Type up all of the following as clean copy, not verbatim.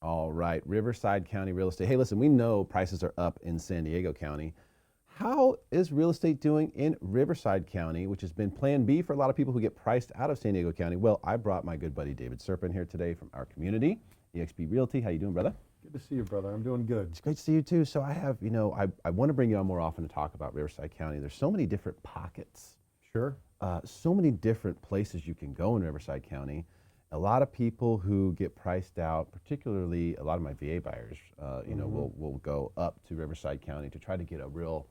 All right, Riverside County real estate. Hey, listen, we know prices are up in San Diego County. How is real estate doing in Riverside County, which has been plan B for a lot of people who get priced out of San Diego County? Well, I brought my good buddy David Serpa in here today from our community, eXp Realty. How you doing, brother? Good to see you, brother. I'm doing good. It's great to see you too. So I have, I want to bring you on more often to talk about Riverside County. There's so many different pockets. Sure. So many different places you can go in Riverside County. A lot of people who get priced out, particularly a lot of my VA buyers, will go up to Riverside County to try to get a real,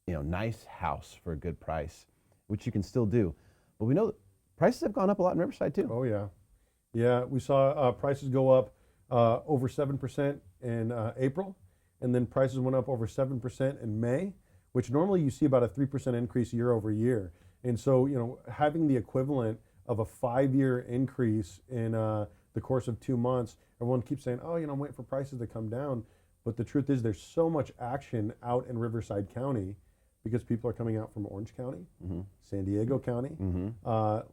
nice house for a good price, which you can still do. But we know that prices have gone up a lot in Riverside too. Oh yeah, yeah. We saw prices go up over 7% in April, and then prices went up over 7% in May, which normally you see about a 3% increase year over year. And so, having the equivalent of a 5-year increase in the course of 2 months, everyone keeps saying, oh, I'm waiting for prices to come down. But the truth is there's so much action out in Riverside County because people are coming out from Orange County, San Diego County,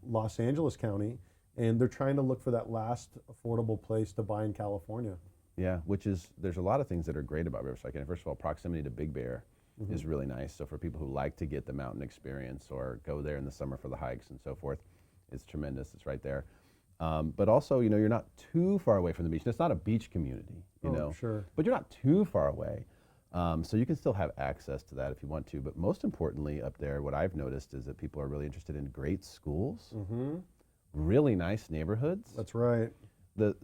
Los Angeles County, and they're trying to look for that last affordable place to buy in California. Yeah, there's a lot of things that are great about Riverside County. First of all, proximity to Big Bear is really nice. So for people who like to get the mountain experience or go there in the summer for the hikes and so forth, it's tremendous. It's right there. But also, you're not too far away from the beach. It's not a beach community, Sure. But you're not too far away. So you can still have access to that if you want to. But most importantly up there, what I've noticed is that people are really interested in great schools, really nice neighborhoods. That's right. The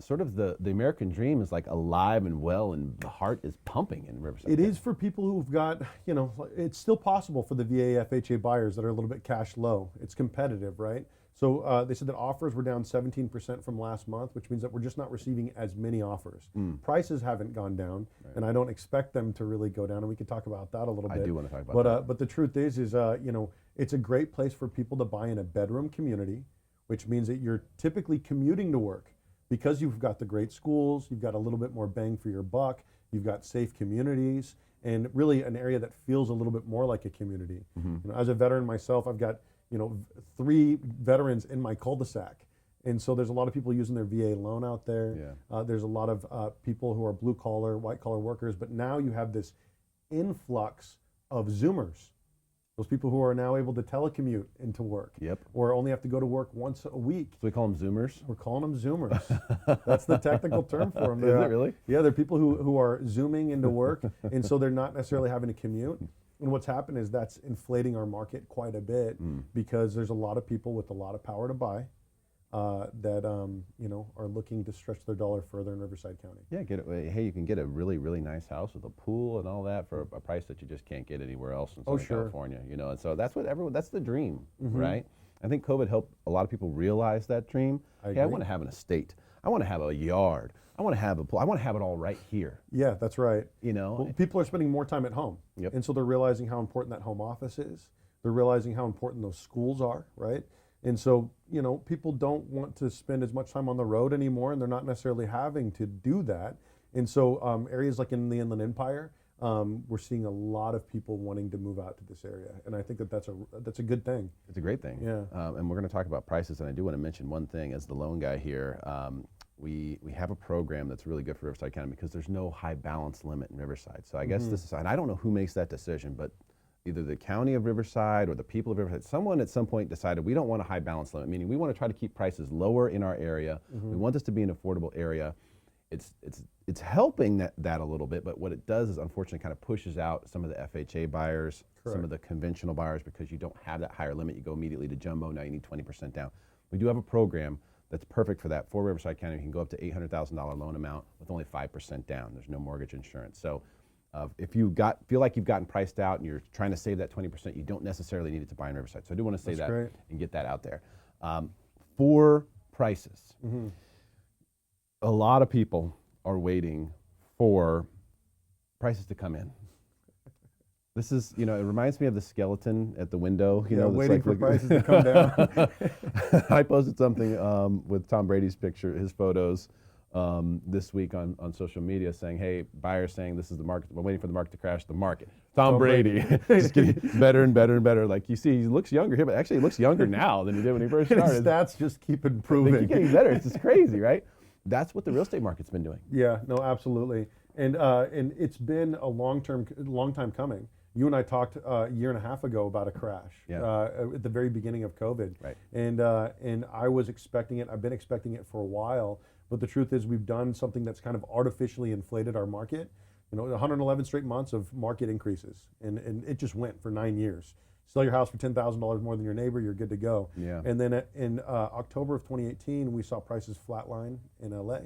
American dream is like alive and well, and the heart is pumping in Riverside. It is for people who've got, it's still possible for the VA FHA buyers that are a little bit cash low. It's competitive, right? So they said that offers were down 17% from last month, which means that we're just not receiving as many offers. Prices haven't gone down, and I don't expect them to really go down, and we could talk about that a little bit. I do want to talk about that. But the truth is it's a great place for people to buy in a bedroom community, which means that you're typically commuting to work. Because you've got the great schools, you've got a little bit more bang for your buck, you've got safe communities, and really an area that feels a little bit more like a community. As a veteran myself, I've got 3 veterans in my cul-de-sac. And so there's a lot of people using their VA loan out there. Yeah. There's a lot of people who are blue collar, white collar workers, but now you have this influx of Zoomers. Those people who are now able to telecommute into work. Yep. Or only have to go to work once a week. So we call them Zoomers? We're calling them Zoomers. That's the technical term for them. Is it really? Yeah, they're people who are Zooming into work, and so they're not necessarily having to commute. And what's happened is that's inflating our market quite a bit because there's a lot of people with a lot of power to buy that are looking to stretch their dollar further in Riverside County. Yeah, you can get a really, really nice house with a pool and all that for a price that you just can't get anywhere else in Southern California. And so that's that's the dream, right? I think COVID helped a lot of people realize that dream. I want to have an estate. I want to have a yard. I want to have a pool. I want to have it all right here. Yeah, that's right. Well, people are spending more time at home. Yep. And so they're realizing how important that home office is. They're realizing how important those schools are, right? And so, people don't want to spend as much time on the road anymore, and they're not necessarily having to do that. And so areas like in the Inland Empire, we're seeing a lot of people wanting to move out to this area. And I think that's a good thing. It's a great thing. Yeah. And we're going to talk about prices, and I do want to mention one thing as the loan guy here. We have a program that's really good for Riverside County because there's no high balance limit in Riverside. So I guess this is, and I don't know who makes that decision, but either the county of Riverside or the people of Riverside, someone at some point decided we don't want a high balance limit, meaning we want to try to keep prices lower in our area. We want this to be an affordable area. It's helping that a little bit, but what it does is unfortunately kind of pushes out some of the FHA buyers, some of the conventional buyers, because you don't have that higher limit. You go immediately to jumbo, now you need 20% down. We do have a program that's perfect for that. For Riverside County, you can go up to $800,000 loan amount with only 5% down. There's no mortgage insurance. So if you feel like you've gotten priced out and you're trying to save that 20%, you don't necessarily need it to buy in Riverside. So I do want to say that and get that out there. For prices, a lot of people are waiting for prices to come in. This is, it reminds me of the skeleton at the window. Waiting for prices to come down. I posted something with Tom Brady's picture, his photos, this week on social media saying, hey, buyers saying this is the market. We're waiting for the market to crash the market. Tom Brady. Just getting better and better and better. Like you see, he looks younger here, but actually he looks younger now than he did when he first started. His stats just keep improving. They keep getting better. It's just crazy, right? that's what the real estate market's been doing. Yeah, no, absolutely. And it's been a long time coming. You and I talked a year and a half ago about a crash at the very beginning of COVID. Right. And I was expecting it. I've been expecting it for a while. But the truth is, we've done something that's kind of artificially inflated our market. 111 straight months of market increases, and it just went for 9 years. Sell your house for $10,000 more than your neighbor, you're good to go. Yeah. And then in October of 2018, we saw prices flatline in LA,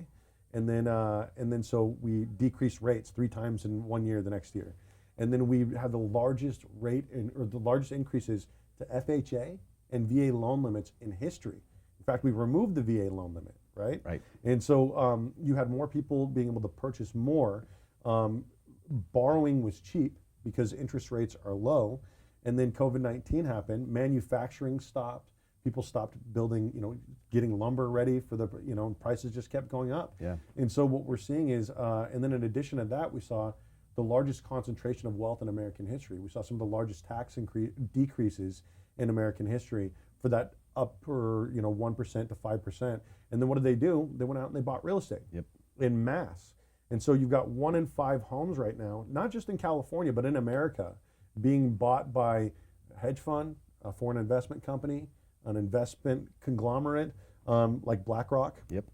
and then so we decreased rates 3 times in 1 year the next year, and then we had the largest the largest increases to FHA and VA loan limits in history. In fact, we removed the VA loan limit, right? Right. And so you had more people being able to purchase more. Borrowing was cheap because interest rates are low, and then COVID-19 happened. Manufacturing stopped. People stopped building, getting lumber ready for the, prices just kept going up. Yeah. And so what we're seeing is, and then in addition to that, we saw the largest concentration of wealth in American history. We saw some of the largest tax decreases in American history for that upper, 1% to 5%. And then what did they do? They went out and they bought real estate in mass. And so you've got 1 in 5 homes right now, not just in California, but in America, being bought by a hedge fund, a foreign investment company, an investment conglomerate like BlackRock. Yep.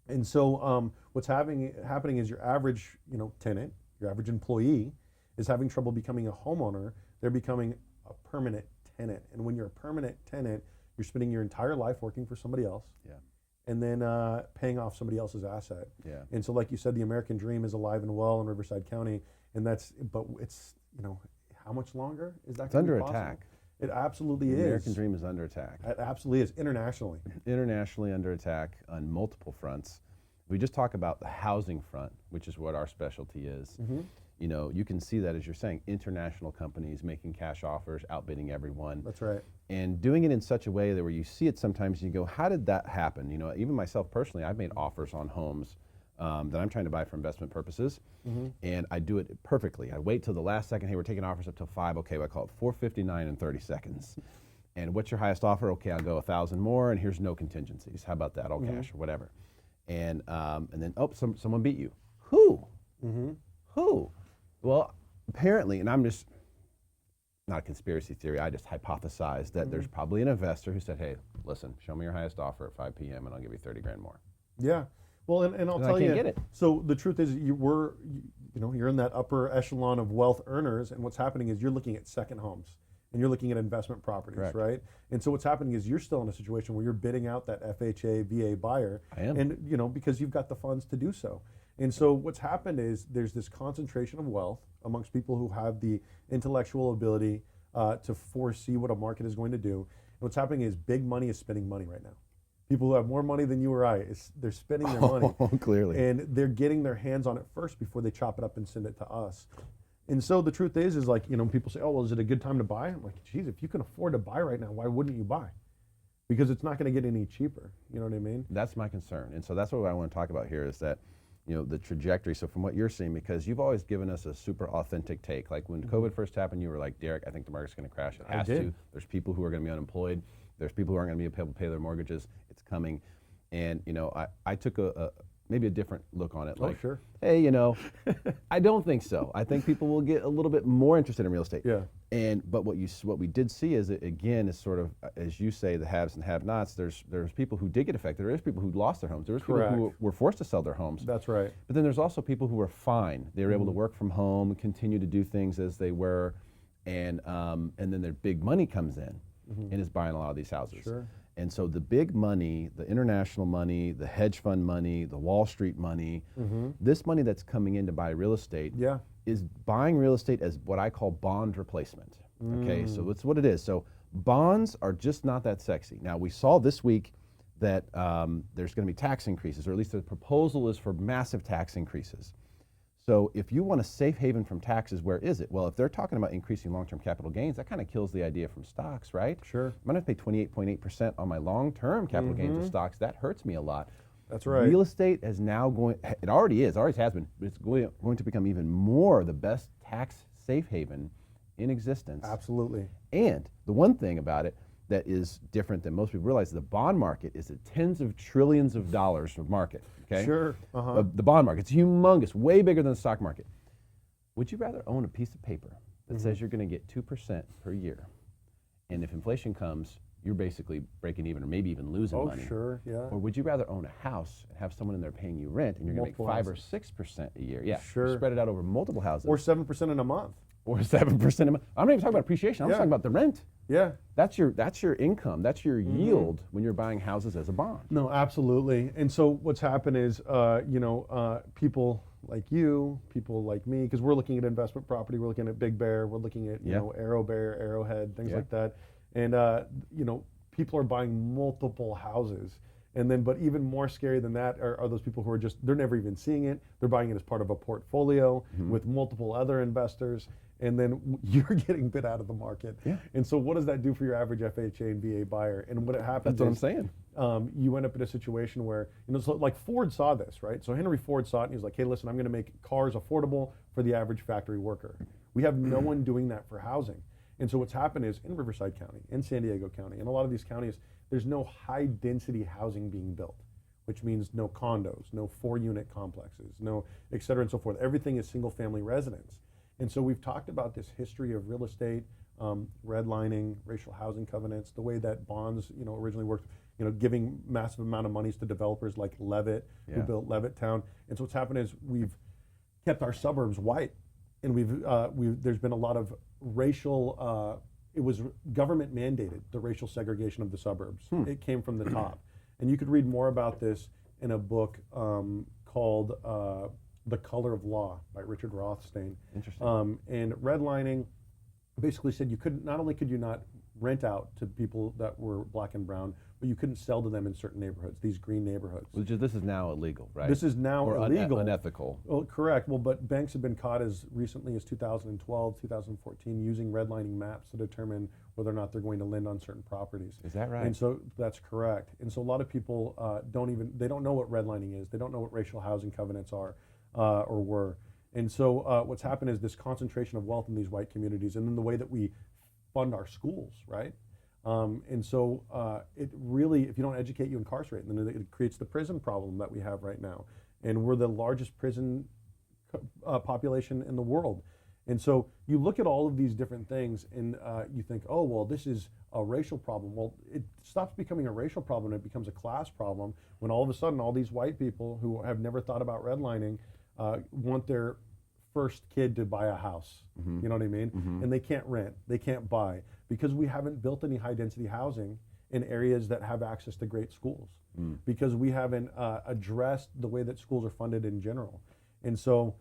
And so what's happening is your average, tenant, your average employee, is having trouble becoming a homeowner. They're becoming a permanent tenant. And when you're a permanent tenant, you're spending your entire life working for somebody else. Yeah. And then paying off somebody else's asset. Yeah. And so, like you said, the American dream is alive and well in Riverside County, but it's, how much longer is that? It's under possible? attack. It absolutely is. The American dream is under attack. It absolutely is, internationally. Internationally under attack on multiple fronts. We just talk about the housing front, which is what our specialty is. Mm-hmm. You can see that, as you're saying, international companies making cash offers, outbidding everyone. That's right. And doing it in such a way that where you see it sometimes, you go, how did that happen? Even myself personally, I've made offers on homes that I'm trying to buy for investment purposes, and I do it perfectly. I wait till the last second. Hey, we're taking offers up till 5. Okay, well, I call it 4:59 in 30 seconds. And what's your highest offer? Okay, I'll go 1,000 more, and here's no contingencies. How about that? All cash or whatever. And then someone beat you. Who? Who? Well, apparently, and I'm just not a conspiracy theory. I just hypothesized that there's probably an investor who said, "Hey, listen, show me your highest offer at 5 p.m. and I'll give you 30 grand more." Yeah. Well, and I'll tell you. I can't get it. So the truth is, you're in that upper echelon of wealth earners, and what's happening is you're looking at second homes and you're looking at investment properties, Correct. right? And so what's happening is you're still in a situation where you're bidding out that FHA, VA buyer. I am. And, because you've got the funds to do so. And so what's happened is there's this concentration of wealth amongst people who have the intellectual ability to foresee what a market is going to do. And what's happening is big money is spending money right now. People who have more money than you or I, they're spending their money. Oh, clearly. And they're getting their hands on it first before they chop it up and send it to us. And so the truth is like, people say, oh, well, is it a good time to buy? I'm like, geez, if you can afford to buy right now, why wouldn't you buy? Because it's not going to get any cheaper. You know what I mean? That's my concern. And so that's what I want to talk about here is that, the trajectory. So from what you're seeing, because you've always given us a super authentic take. Like when COVID first happened, you were like, Derrick, I think the market's going to crash. It has to. There's people who are going to be unemployed. There's people who aren't going to be able to pay their mortgages. It's coming. And, I took maybe a different look on it. Like, oh, sure. Hey, I don't think so. I think people will get a little bit more interested in real estate. Yeah. But what we did see is, again, is sort of, as you say, the haves and have-nots. There's people who did get affected. There is people who lost their homes. There was people who were forced to sell their homes. That's right. But then there's also people who were fine. They were able to work from home, continue to do things as they were, and then their big money comes in and is buying a lot of these houses. Sure. And so the big money, the international money, the hedge fund money, the Wall Street money, this money that's coming in to buy real estate is buying real estate as what I call bond replacement. Okay, so that's what it is. So bonds are just not that sexy. Now, we saw this week that there's going to be tax increases, or at least the proposal is for massive tax increases. So if you want a safe haven from taxes, where is it? Well, if they're talking about increasing long-term capital gains, that kind of kills the idea from stocks, right? Sure. I'm going to pay 28.8% on my long-term capital gains of stocks. That hurts me a lot. That's right. Real estate is now it already has been, but it's going to become even more the best tax safe haven in existence. Absolutely. And the one thing about it that is different than most people realize. The bond market is a tens of trillions of dollars of market. Okay. Sure. The bond market's humongous, way bigger than the stock market. Would you rather own a piece of paper that says you're going to get 2% per year, and if inflation comes, you're basically breaking even or maybe even losing money? Oh, sure, yeah. Or would you rather own a house and have someone in there paying you rent and you're going to make 5 or 6% a year? Yeah, Sure. Spread it out over multiple houses. Or 7% in a month. Or 7% a month. I'm not even talking about appreciation. I'm just talking about the rent. Yeah. That's your income. That's your yield when you're buying houses as a bond. No, absolutely. And so what's happened is, people like you, people like me, because we're looking at investment property, we're looking at Big Bear, we're looking at Arrow Bear, Arrowhead, things like that, and people are buying multiple houses. And then, but even more scary than that are those people who are they're never even seeing it. They're buying it as part of a portfolio with multiple other investors. And then you're getting bid out of the market. Yeah. And so what does that do for your average FHA and VA buyer? And what happens That's what I'm saying. You end up in a situation where, so like Ford saw this, right? So Henry Ford saw it and he was like, hey, listen, I'm going to make cars affordable for the average factory worker. We have no one doing that for housing. And so what's happened is in Riverside County, in San Diego County, and a lot of these counties, there's no high density housing being built, which means no condos, no 4-unit complexes, no et cetera and so forth. Everything is single family residence. And so we've talked about this history of real estate, redlining, racial housing covenants, the way that bonds, originally worked, giving massive amount of monies to developers like Levitt, who built Levittown. And so what's happened is we've kept our suburbs white, and there's been a lot of racial. It was government mandated, the racial segregation of the suburbs. It came from the top, and you could read more about this in a book called The Color of Law by Richard Rothstein. Interesting. And redlining basically said not only could you not rent out to people that were black and brown, but you couldn't sell to them in certain neighborhoods, these green neighborhoods. This is now illegal, right? This is now illegal. Unethical. Well, correct. Well, but banks have been caught as recently as 2012, 2014, using redlining maps to determine whether or not they're going to lend on certain properties. Is that right? And so that's correct. And so a lot of people they don't know what redlining is. They don't know what racial housing covenants are or were. And so what's happened is this concentration of wealth in these white communities, and then the way that we fund our schools, right? And so it really, if you don't educate, you incarcerate, and then it creates the prison problem that we have right now. And we're the largest prison population in the world. And so you look at all of these different things and you think, oh, well, this is a racial problem. Well, it stops becoming a racial problem and it becomes a class problem when all of a sudden all these white people who have never thought about redlining want their first kid to buy a house. You know what I mean? And they can't rent, they can't buy, because we haven't built any high density housing in areas that have access to great schools, because we haven't addressed the way that schools are funded in general. And so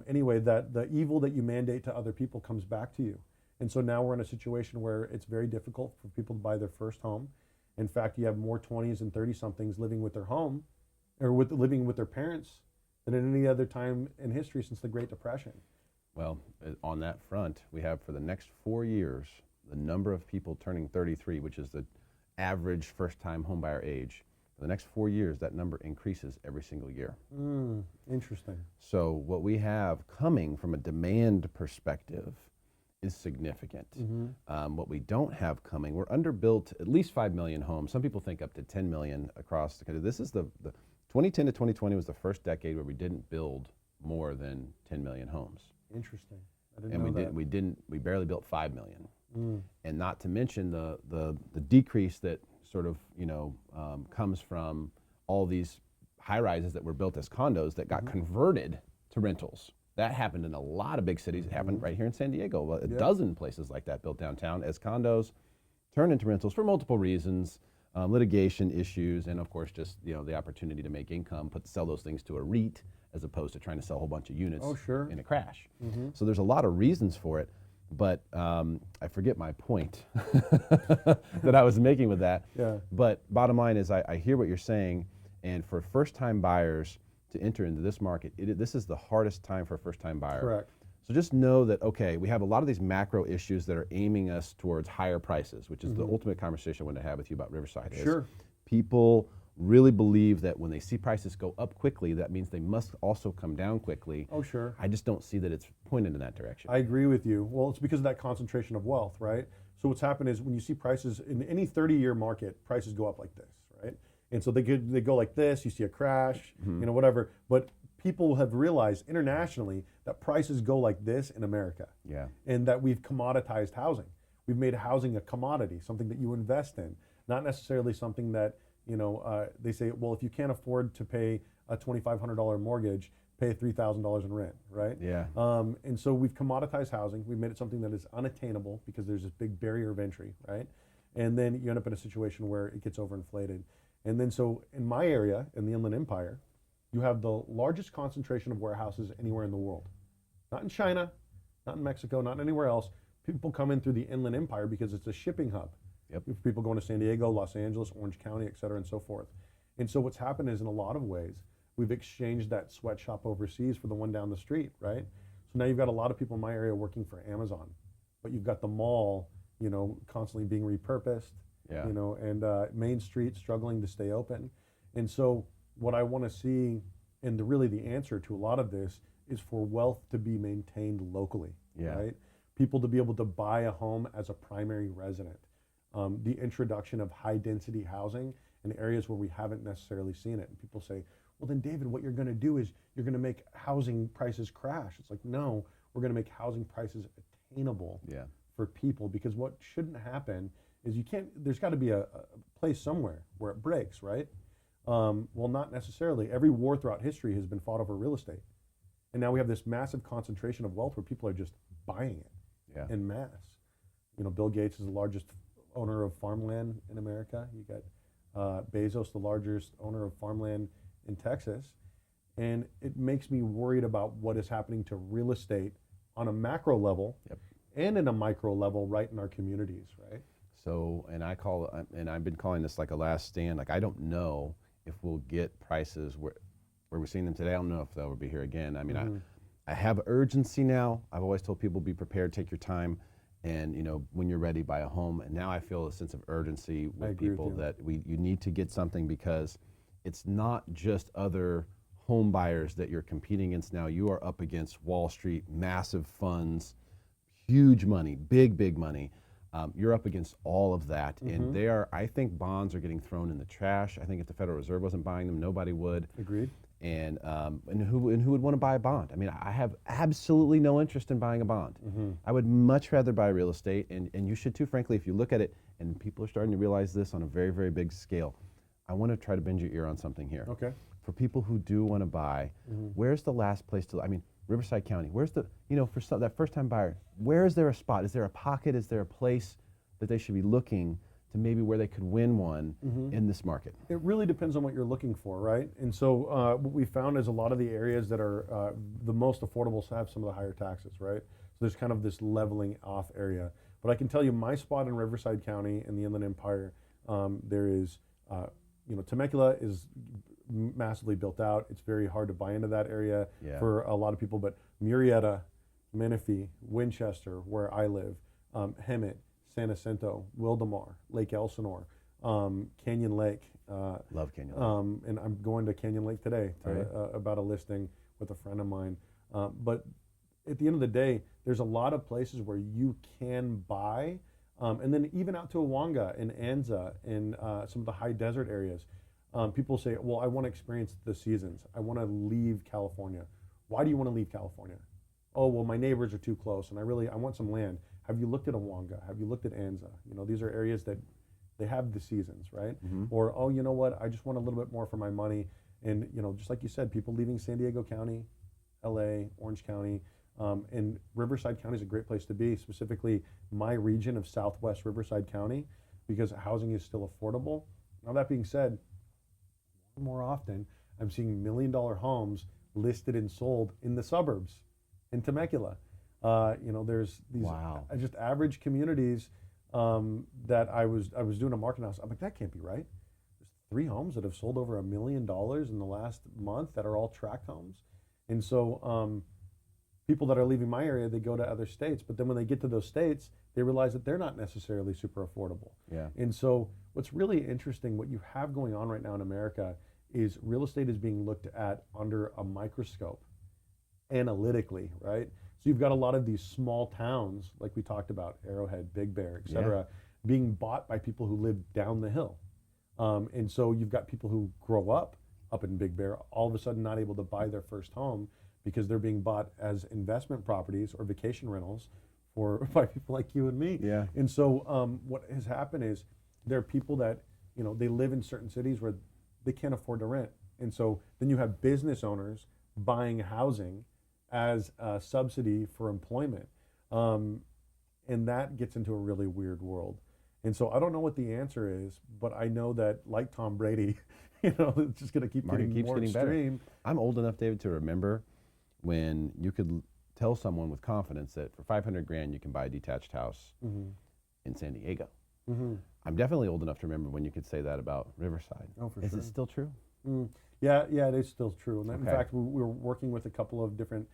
anyway, that the evil that you mandate to other people comes back to you. And so now we're in a situation where it's very difficult for people to buy their first home. In fact, you have more 20s and 30 somethings living with their home or living with their parents than at any other time in history since the Great Depression. Well, on that front, we have for the next 4 years, the number of people turning 33, which is the average first-time homebuyer age. For the next 4 years, that number increases every single year. Interesting. So what we have coming from a demand perspective is significant. What we don't have coming, we're underbuilt at least 5 million homes. Some people think up to 10 million across the country. This is the 2010 to 2020 was the first decade where we didn't build more than 10 million homes. Interesting. I didn't know that. We barely built 5 million. And not to mention the decrease that sort of, comes from all these high rises that were built as condos that got converted to rentals. That happened in a lot of big cities. It happened right here in San Diego. Well, a dozen places like that built downtown as condos, turned into rentals for multiple reasons. Litigation issues, and of course just the opportunity to make income, sell those things to a REIT as opposed to trying to sell a whole bunch of units in a crash. So there's a lot of reasons for it, but I forget my point that I was making with that. But bottom line is I hear what you're saying, and for first-time buyers to enter into this market, this is the hardest time for a first-time buyer. Correct. So just know that, okay, we have a lot of these macro issues that are aiming us towards higher prices, which is the ultimate conversation I want to have with you about Riverside. People really believe that when they see prices go up quickly, that means they must also come down quickly. Oh, sure. I just don't see that it's pointed in that direction. I agree with you. Well, it's because of that concentration of wealth, right? So what's happened is when you see prices in any 30-year market, prices go up like this, right? And so they go like this. You see a crash, whatever. But people have realized internationally that prices go like this in America. Yeah. And that we've commoditized housing. We've made housing a commodity, something that you invest in, not necessarily something that, they say, well, if you can't afford to pay a $2,500 mortgage, pay $3,000 in rent, right? Yeah. And so we've commoditized housing. We've made it something that is unattainable because there's this big barrier of entry, right? And then you end up in a situation where it gets overinflated. And then so in my area, in the Inland Empire, you have the largest concentration of warehouses anywhere in the world. Not in China, not in Mexico, not anywhere else. People come in through the Inland Empire because it's a shipping hub. Yep. People going to San Diego, Los Angeles, Orange County, et cetera, and so forth. And so what's happened is in a lot of ways, we've exchanged that sweatshop overseas for the one down the street, right? So now you've got a lot of people in my area working for Amazon, but you've got the mall, constantly being repurposed, Yeah. and Main Street struggling to stay open. And so what I want to see, and really the answer to a lot of this, is for wealth to be maintained locally, Yeah. right? People to be able to buy a home as a primary resident. The introduction of high density housing in areas where we haven't necessarily seen it. And people say, well then David, what you're going to do is you're going to make housing prices crash. It's like, no, we're going to make housing prices attainable Yeah. for people, because what shouldn't happen is there's got to be a place somewhere where it breaks, right? Well, not necessarily. Every war throughout history has been fought over real estate. And now we have this massive concentration of wealth where people are just buying it Yeah. en masse. Bill Gates is the largest owner of farmland in America. You got Bezos, the largest owner of farmland in Texas. And it makes me worried about what is happening to real estate on a macro level. Yep. And in a micro level right in our communities, right? So, and I've been calling this like a last stand. Like, I don't know if we'll get prices where we're seeing them today. I don't know if they'll be here again. I mean, I have urgency now. I've always told people, be prepared, take your time, and when you're ready, buy a home. And now I feel a sense of urgency with people that you need to get something, because it's not just other home buyers that you're competing against now. You are up against Wall Street, massive funds, huge money, big money. You're up against all of that, and I think bonds are getting thrown in the trash. I think if the Federal Reserve wasn't buying them, nobody would. Agreed. And who would want to buy a bond? I mean, I have absolutely no interest in buying a bond. I would much rather buy real estate, and you should too, frankly, if you look at it, and people are starting to realize this on a very, very big scale. I want to try to bend your ear on something here. Okay. For people who do want to buy, where's the last place to, Riverside County, where's the, for that first-time buyer, where is there a spot? Is there a pocket? Is there a place that they should be looking to maybe where they could win one in this market? It really depends on what you're looking for, right? And so what we found is a lot of the areas that are the most affordable have some of the higher taxes, right? So there's kind of this leveling off area. But I can tell you my spot in Riverside County in the Inland Empire, there is, Temecula is massively built out. It's very hard to buy into that area for a lot of people, but Murrieta, Menifee, Winchester, where I live, Hemet, San Jacinto, Wildomar, Lake Elsinore, Canyon Lake. Love Canyon Lake. And I'm going to Canyon Lake today about a listing with a friend of mine. But at the end of the day, there's a lot of places where you can buy, and then even out to Awanga and Anza and some of the high desert areas. People say, well, I want to experience the seasons. I want to leave California. Why do you want to leave California? Oh, well, my neighbors are too close, and I want some land. Have you looked at Awanga? Have you looked at Anza? These are areas that they have the seasons, right? Or, oh, you know what? I just want a little bit more for my money. And, just like you said, people leaving San Diego County, LA, Orange County, and Riverside County is a great place to be, specifically my region of Southwest Riverside County, because housing is still affordable. Now, that being said, more often, I'm seeing $1 million homes listed and sold in the suburbs in Temecula. There's these just average communities that I was doing a market analysis. I'm like, that can't be right. There's 3 homes that have sold over $1 million in the last month that are all tract homes. And so people that are leaving my area, they go to other states, but then when they get to those states, they realize that they're not necessarily super affordable. Yeah. And so what's really interesting, what you have going on right now in America is real estate is being looked at under a microscope, analytically, right? So you've got a lot of these small towns, like we talked about, Arrowhead, Big Bear, et cetera, being bought by people who live down the hill. And so you've got people who grow up in Big Bear, all of a sudden not able to buy their first home because they're being bought as investment properties or vacation rentals by people like you and me. Yeah. And so what has happened is there are people that, they live in certain cities where they can't afford to rent. And so then you have business owners buying housing as a subsidy for employment. And that gets into a really weird world. And so I don't know what the answer is, but I know that, like Tom Brady, it's just going to keep Market getting keeps more getting extreme. better. I'm old enough, David, to remember when you could tell someone with confidence that for 500 grand you can buy a detached house in San Diego. I'm definitely old enough to remember when you could say that about Riverside. Oh, for Is sure. it still true? Yeah, it is still true. And in Okay. fact, we're working with a couple of different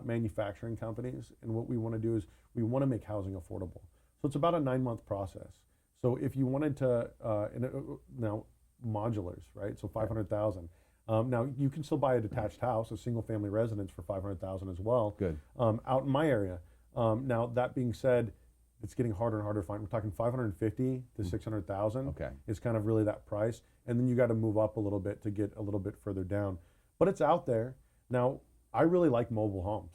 manufacturing companies, and what we want to do is we want to make housing affordable. So it's about a 9-month process. So if you wanted to, now modulars, right? So 500,000. Now you can still buy a detached house, a single-family residence for 500,000 as well. Good. Out in my area. Now that being said, it's getting harder and harder to find. We're talking 550 to 600,000. Okay. Is kind of really that price, and then you got to move up a little bit to get a little bit further down. But it's out there. Now I really like mobile homes.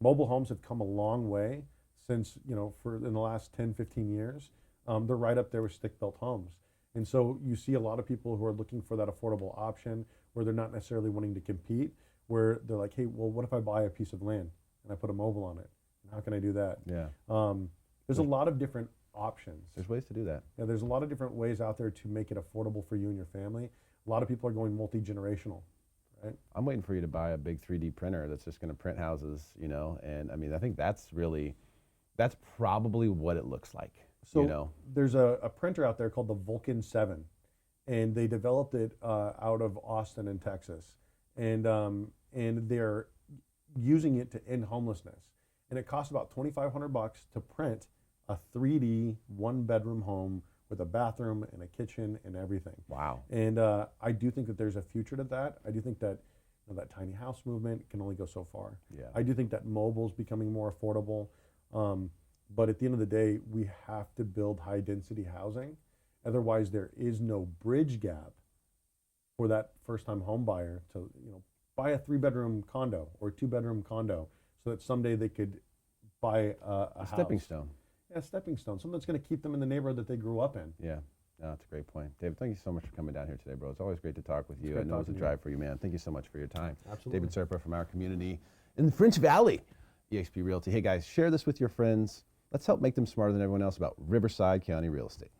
Mobile homes have come a long way since, for in the last 10, 15 years. They're right up there with stick-built homes. And so you see a lot of people who are looking for that affordable option where they're not necessarily wanting to compete, where they're like, hey, well, what if I buy a piece of land and I put a mobile on it? How can I do that? Yeah. There's a lot of different options. There's ways to do that. Yeah, there's a lot of different ways out there to make it affordable for you and your family. A lot of people are going multi-generational, right? I'm waiting for you to buy a big 3D printer that's just going to print houses, and I mean, I think that's probably what it looks like. So there's a printer out there called the Vulcan 7, and they developed it out of Austin in Texas, and they're using it to end homelessness. And it costs about $2,500 to print a 3D 1-bedroom home with a bathroom and a kitchen and everything. Wow. And I do think that there's a future to that. I do think that that tiny house movement can only go so far. Yeah. I do think that mobile's becoming more affordable. But at the end of the day, we have to build high density housing. Otherwise, there is no bridge gap for that first time home buyer to buy a 3-bedroom condo or a 2-bedroom condo so that someday they could buy a stepping house. stone. Yeah, a stepping stone. Something that's going to keep them in the neighborhood that they grew up in. Yeah. No, that's a great point. David, thank you so much for coming down here today, bro. It's always great to talk with you. great I know it's a talking to you. drive for you, man. Thank you so much for your time. Absolutely. David Serpa from our community in the French Valley, eXp Realty. Hey, guys, share this with your friends. Let's help make them smarter than everyone else about Riverside County real estate.